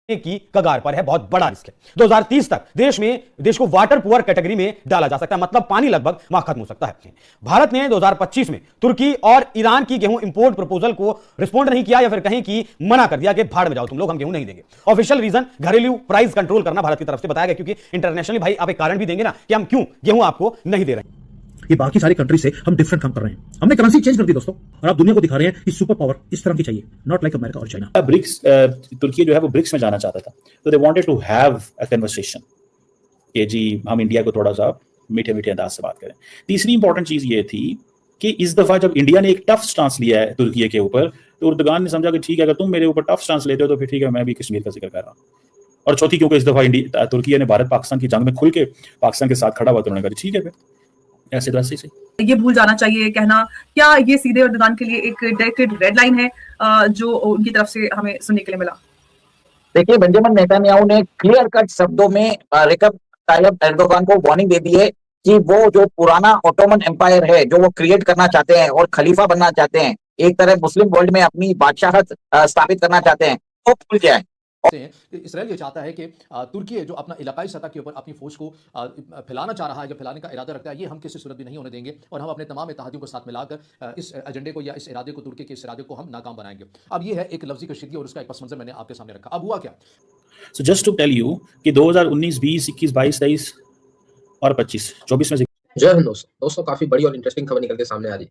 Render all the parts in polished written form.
की कगार पर है, बहुत बड़ा रिस्क है। 2030 तक देश को वाटर पुअर कैटेगरी में डाला जा सकता है, मतलब पानी लगभग वहां खत्म हो सकता है। भारत ने 2025 में तुर्की और ईरान की गेहूं इंपोर्ट प्रपोजल को रिस्पॉन्ड नहीं किया या फिर कहीं की मना कर दिया कि भाड़ में जाओ तुम लोग, हम गेहूं नहीं देंगे। ऑफिशियल रीजन घरेलू प्राइस कंट्रोल करना भारत की तरफ से बताया गया, क्योंकि इंटरनेशनली भाई आप एक कारण भी देंगे ना कि हम क्यों गेहूं आपको नहीं दे रहे हैं। ये बाकी सारी कंट्री से हम डिफरेंट काम कर रहे हैं। हमने करेंसी चेंज कर दी दोस्तों, और आप दुनिया को दिखा रहे हैं कि सुपर पावर इस तरह की चाहिए, नॉट लाइक अमेरिका और चाइना। ब्रिक्स, तुर्की जो है वो ब्रिक्स में जाना चाहता था, तो they wanted to have a conversation कि जी हम इंडिया को थोड़ा सा मीठे मीठे अंदाज से बात करें। तीसरी इंपॉर्टेंट चीज ये थी कि इस दफा जब इंडिया ने एक टफ स्टांस लिया है तुर्की के ऊपर, तो उर्दगान ने समझा कि ठीक है अगर तुम मेरे ऊपर टफ स्टांस लेते हो तो फिर ठीक है, मैं भी कश्मीर का जिक्र कर रहा हूँ। और चौथी, क्योंकि इस दफा तुर्की ने भारत पाकिस्तान की जंग में खुल के पाकिस्तान के साथ खड़ा हुआ, तो उन्होंने कहा ठीक है फिर ऐसे तो ऐसे ही। ये भूल जाना चाहिए कहना, क्या ये सीधे एर्दोगान के लिए एक डायरेक्टेड रेड लाइन है जो उनकी तरफ से हमें सुनने के लिए मिला? देखिए, बेंजामिन नेतन्याहू ने क्लियर कट शब्दों में रेजब ताय्यब एर्दोगान को वार्निंग दे दी है कि वो जो पुराना ऑटोमन एम्पायर है जो वो क्रिएट करना चाहते हैं और खलीफा बनना चाहते हैं, एक तरह मुस्लिम वर्ल्ड में अपनी बादशाहत स्थापित करना चाहते हैं, वो भूल जाए। इसराइल ये चाहता है कि तुर्की जो अपना इलाकाई सतह के ऊपर अपनी फौज को फैलाना चाह रहा है, या फैलाने का इरादा रखता है, ये हम किसी सूरत भी नहीं होने देंगे, और हम अपने तमाम इत्तेहादियों को साथ मिलाकर इस एजेंडे को या इस इरादे को, तुर्की के इस इरादे को हम नाकाम बनाएंगे। अब ये है एक लफ्जी कशीदगी और उसका एक पस मंजर मैंने आपके सामने रखा। अब हुआ क्या? So just to tell you कि 2019, 20, 21, 22, 23 और 25, 24 में जय हिंद दोस्तों, काफी बड़ी और इंटरेस्टिंग खबर निकल के सामने आ रही।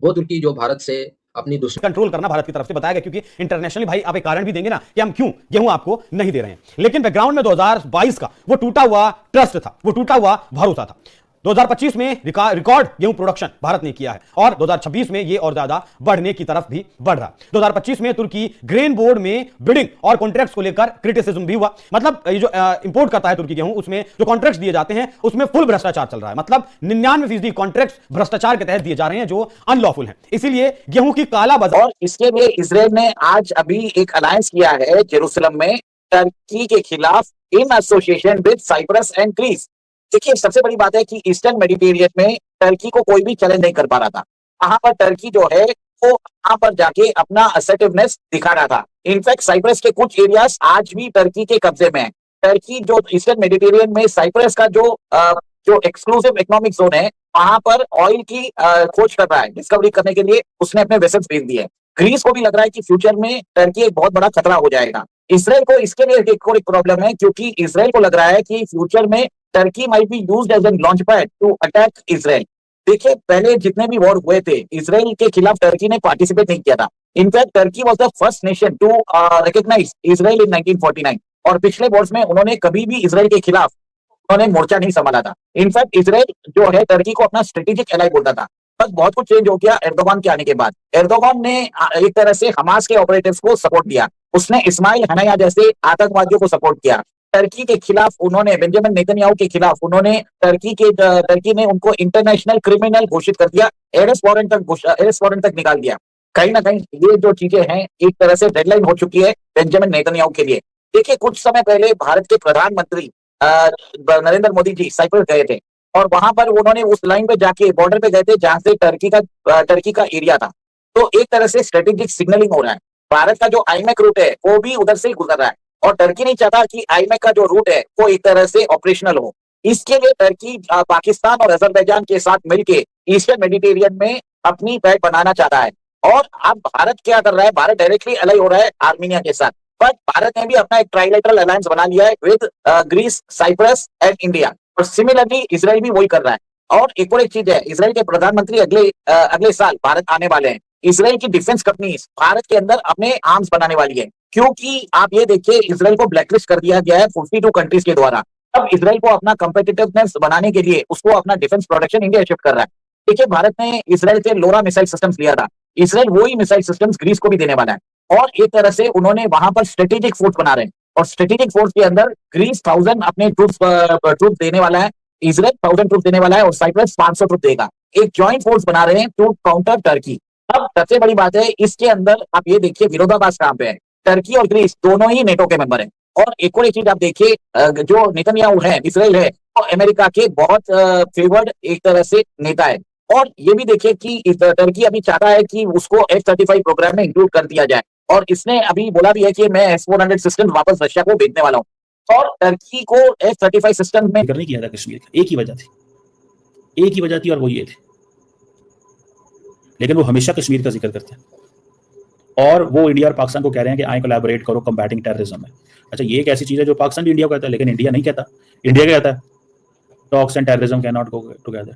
वो तुर्की जो भारत से अपनी कंट्रोल करना भारत की तरफ से बताया गया, क्योंकि इंटरनेशनली भाई आप एक कारण भी देंगे ना कि हम क्यों गेहूं आपको नहीं दे रहे हैं। लेकिन बैकग्राउंड में 2022 का वो टूटा हुआ ट्रस्ट था, वो टूटा हुआ भरोसा था। 2025 में रिकॉर्ड गेहूं प्रोडक्शन भारत ने किया है, और 2026 में ये और ज्यादा बढ़ने की तरफ भी बढ़ रहा है। 2025 में तुर्की ग्रेन बोर्ड में बिडिंग और कॉन्ट्रैक्ट्स को लेकर क्रिटिसिज्म भी हुआ। मतलब ये जो इंपोर्ट करता है तुर्की गेहूं, उसमें जो कॉन्ट्रैक्ट्स दिए जाते हैं उसमें फुल भ्रष्टाचार चल रहा है। मतलब 99% कॉन्ट्रैक्ट्स भ्रष्टाचार के तहत दिए जा रहे हैं जो अनलॉफुल है। इसीलिए गेहूं की काला बाजार, और इसके लिए इजराइल ने आज अभी एक अलायंस किया है जेरूसलम में टर्की के खिलाफ in association with Cyprus and Greece. देखिए, सबसे बड़ी बात है कि ईस्टर्न मेडिटेरियन में टर्की को कोई भी चैलेंज नहीं कर पा रहा था। वहां पर टर्की जो है वो वहां पर जाके अपना असर्टिवनेस दिखा रहा था। इनफैक्ट साइप्रस के कुछ एरियाज आज भी टर्की के कब्जे में है। टर्की जो ईस्टर्न मेडिटेरियन में साइप्रस का जो एक्सक्लूसिव इकोनॉमिक जोन है, वहां पर ऑयल की खोज कर रहा है। डिस्कवरी करने के लिए उसने अपने वेसल्स भेज दिए। ग्रीस को भी लग रहा है कि फ्यूचर में टर्की एक बहुत बड़ा खतरा हो जाएगा। इसराइल को इसके लिए एक और प्रॉब्लम है, क्योंकि इसराइल को लग रहा है कि फ्यूचर में Turkey might be used as an launch pad to attack Israel. देखिए, पहले जितने भी वॉर हुए थे इसराइल के खिलाफ टर्की ने पार्टिसिपेट नहीं किया था। In fact Turkey was the first nation to recognise Israel in 1949, और पिछले वॉर्स में उन्होंने कभी भी इसराइल के खिलाफ उन्होंने मोर्चा नहीं संभाला था। इनफैक्ट इसराइल जो है टर्की को अपना स्ट्रेटेजिक एलाई बोलता था। बस बहुत कुछ चेंज हो गया एर्दोगान के आने के बाद। एर्दोगान ने एक तरह से हमास के ऑपरेटिव्स को सपोर्ट दिया, उसने इस्माइल हनाया जैसे आतंकवादियों को सपोर्ट किया। टर्की के खिलाफ उन्होंने बेंजामिन नेतन्याहू के खिलाफ उन्होंने टर्की ने उनको इंटरनेशनल क्रिमिनल घोषित कर दिया, अरेस्ट वारंट तक निकाल दिया। कहीं ना कहीं ये जो चीजें हैं एक तरह से डेडलाइन हो चुकी है बेंजामिन नेतन्याहू के लिए। देखिए, कुछ समय पहले भारत के प्रधानमंत्री नरेंद्र मोदी जी साइप्रस गए थे, और वहां पर उन्होंने उस लाइन पे जाके बॉर्डर पे गए थे जहां से टर्की का एरिया था। तो एक तरह से स्ट्रेटेजिक सिग्नलिंग हो रहा है। भारत का जो आईमेक रूट है वो भी उधर से ही गुजर रहा है, और टर्की नहीं चाहता कि आईमेक का जो रूट है वो एक तरह से ऑपरेशनल हो। इसके लिए टर्की पाकिस्तान और अजरबैजान के साथ मिलकर ईस्टर्न मेडिटेरियन में अपनी पैठ बनाना चाहता है। और अब भारत क्या कर रहा है, भारत डायरेक्टली अलाई हो रहा है आर्मीनिया के साथ, बट भारत ने भी अपना एक ट्राइलेटरल अलायंस बना लिया है with Greece, Cyprus and India, और सिमिलरली इसराइल भी वही कर रहा है। और एक और एक चीज है, इसराइल के प्रधानमंत्री अगले साल भारत आने वाले हैं। इसराइल की डिफेंस कंपनीज भारत के अंदर अपने आर्म्स बनाने वाली है, क्योंकि आप ये देखिए इसराइल को ब्लैकलिस्ट कर दिया गया है 42 कंट्रीज के द्वारा। अब इसराइल को अपना कंपेटिटिवनेस बनाने के लिए उसको अपना डिफेंस प्रोडक्शन इंडिया शिफ्ट कर रहा है। देखिए, भारत ने इसराइल से लोरा मिसाइल सिस्टम्स लिया था, इसराइल वही मिसाइल सिस्टम्स ग्रीस को भी देने वाला है। और एक तरह से उन्होंने वहां पर स्ट्रेटेजिक फोर्स बना रहे हैं, और स्ट्रेटेजिक फोर्स के अंदर ग्रीस 1000 अपने ट्रूप्स देने वाला है, इसराइल 1000 ट्रूप्स देने वाला है, और साइप्रस 500 ट्रूप देगा। एक ज्वाइंट फोर्स बना रहे हैं टू काउंटर टर्की। अब सबसे बड़ी बात है, इसके अंदर आप ये देखिए विरोधाभास कहां पे है। टर्की और ग्रीस दोनों ही नेटो के मेंबर हैं। और एक और एक चीज आप देखिए, जो नेतन्याहू है, इसराइल है, तो अमेरिका के बहुत फेवर्ड एक तरह से नेता है। और ये भी देखिए कि टर्की अभी चाहता है कि उसको F-35 प्रोग्राम में इंक्लूड कर दिया जाए। और इसने अभी बोला भी है कि मैं S-400 सिस्टम वापस रशिया को भेजने वाला हूं, और टर्की को F-35 सिस्टम में जिक्र नहीं किया था कश्मीर का। एक ही वजह थी और वो ये थी, लेकिन वो हमेशा कश्मीर का जिक्र करते हैं और वो इंडिया और पाकिस्तान को कह रहे हैं कि आई कोलैबोरेट करो कंबैटिंग टेररिज्म में। अच्छा, ये एक ऐसी चीज है जो पाकिस्तान भी इंडिया को कहता है, लेकिन इंडिया नहीं कहता। इंडिया क्या कहता है? Talks and terrorism can not go together.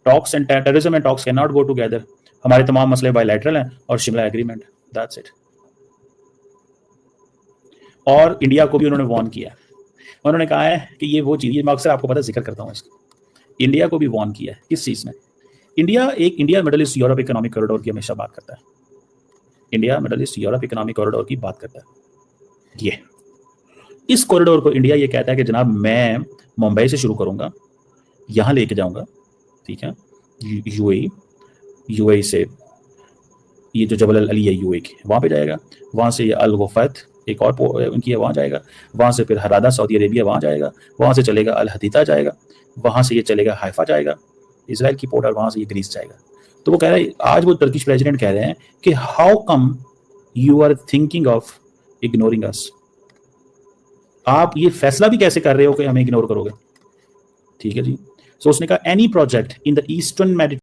Talks and terrorism and talks can not go together. हमारे तमाम मसले बायलैटरल हैं और शिमला एग्रीमेंट, दैट्स इट। और इंडिया को भी उन्होंने वार्न किया। उन्होंने कहा है कि ये वो चीज, मैं अक्सर आपको पता जिक्र करता हूँ इसको, इंडिया को भी वार्न किया है। किस चीज में? India middle east Europe economic corridor की हमेशा बात करता है। India middle east Europe economic corridor की बात करता है। ये इस कॉरिडोर को इंडिया ये कहता है कि जनाब मैं मुंबई से शुरू करूंगा, यहां लेके जाऊंगा, ठीक है, यूएई से ये जो जबल अली है यूएई की, वहां पे जाएगा, वहां से ये अल गुफैत एक और उनकी है, वहां जाएगा, वहां से फिर हरादा सऊदी अरेबिया वहां जाएगा, वहां से चलेगा अल हदीदा जाएगा, वहां से ये चलेगा हाइफा जाएगा, इजराइल की पोर्ट, और वहां से ये ग्रीस जाएगा। तो वो कह रहा है, आज वो टर्किश प्रेसिडेंट कह रहे हैं कि how come you are thinking of ignoring us. आप ये फैसला भी कैसे कर रहे हो कि हमें इग्नोर करोगे? ठीक है जी। सो उसने कहा any project in the eastern